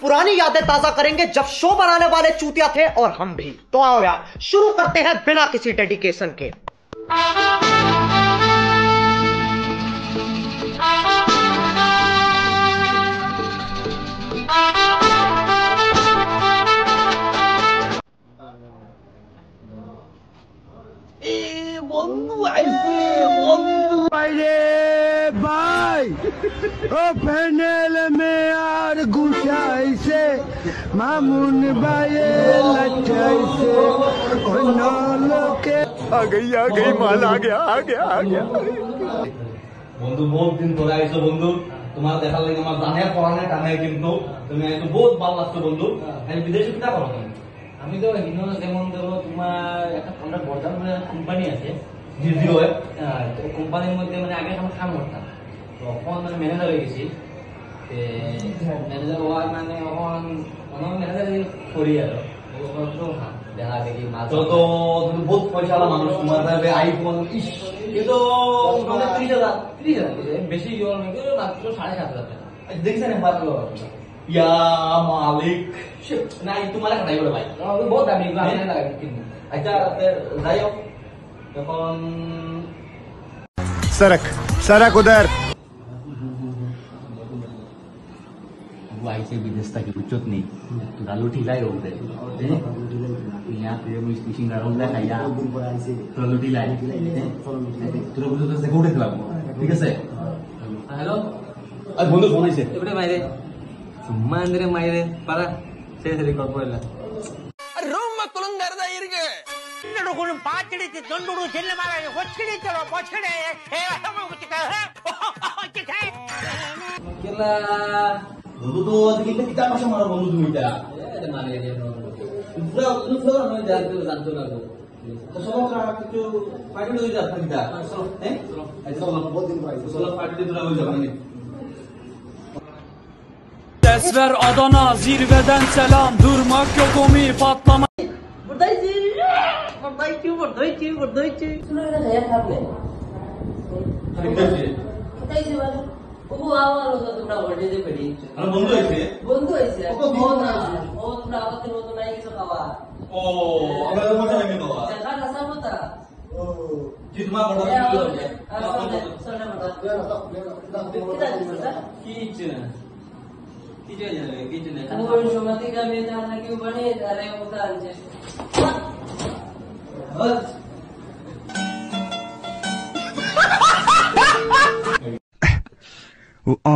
पुरानी यादें ताजा करेंगे जब शो बनाने वाले चूतिया थे और हम भी। तो आओ यार शुरू करते हैं बिना किसी डेडिकेशन के। বন্ধু আইছে, বন্ধু আইরে ভাই ও প্যানেল মে আর গুছাইছে মামুন ভাইয়ে লাচাইছে অন্য লোকে आ गई माल आ गया বন্ধু বহুত দিন ধরে আইছো বন্ধু, তোমার দেখার লাগে আমার জানে পড়ানে টানে, কিন্তু তুমি আইছো বহুত ভালো লাগছে বন্ধু। আমি বিদেশে কি করো তুমি? আমি তো হিনো যেমন ধরো তোমার একটা আমরা বর্তমান মানে কোম্পানি আছে জিজিও, তো কোম্পানির মধ্যে মানে আগে আমরা কাম করতাম, তখন মানে ম্যানেজার হয়ে গেছি। ম্যানেজার হওয়ার মানে এখন ম্যানেজার করি আর দেখা দেখি তো তুমি বহুত পয়সাওয়ালা মানুষ, তোমার আইফোন কিন্তু 30,000 বেশি মাত্র 7,500 টাকা দেখছেন মাত্র। ইয়া মালিক নাই তোমার নাই বলে ভাই বহুত দামি কিনবো। আচ্ছা যাই হোক এখন सरक उधर आईसे विदेश था कि कुछ नहीं गालू ठीला हो गए यहाँ पे मिशिंग राउंड है या तो ठीला है तो बोलो तो देखो उठे লাগবো ঠিক আছে। হ্যালো আর বন্ধু ফোন আইছে এবারে মাইরে சும்மா ಅಂದ್ರೆ মাইরে পারা சரி சரி কর্পোরেলা ரொம்ப குலுங்கறதா இருக்கு இன்னொரு பாத்திடிச்சு தொண்டுடு செல்லமார ஒச்சிடிச்சோ பொச்சடே ஏ நமக்கு কেলা বন্ধু তো আজকে কিটা ভাষা মারা বন্ধু তুমি এটা মানে পুরো পুরো আমি জানতো না তো সব কিছু পার্টি হয়ে যাবে কিটা চলো হ্যাঁ চলো বহুত দিন পরে চলো পার্টি দিতে হয়ে যাবে মানে Desver Adana zirveden selam durmak yok umi patlama. Buradayız. Şuna öyle de yapma. वो आवाज होता तुमरा बर्थडे दे बेटी আর বন্ধু আইছে ও তোমরা আওয়াজ দিন তো নাই কিছু খাওয়া ও আমরা তো মজা লাগে বাবা জায়গা রাসা মতা ও জিতমা বড় সোনা মতা কি ইচ্ছে না কি জানে কিছু না वो सुमति का में जाना क्यों बने अरे होता আছে बस आ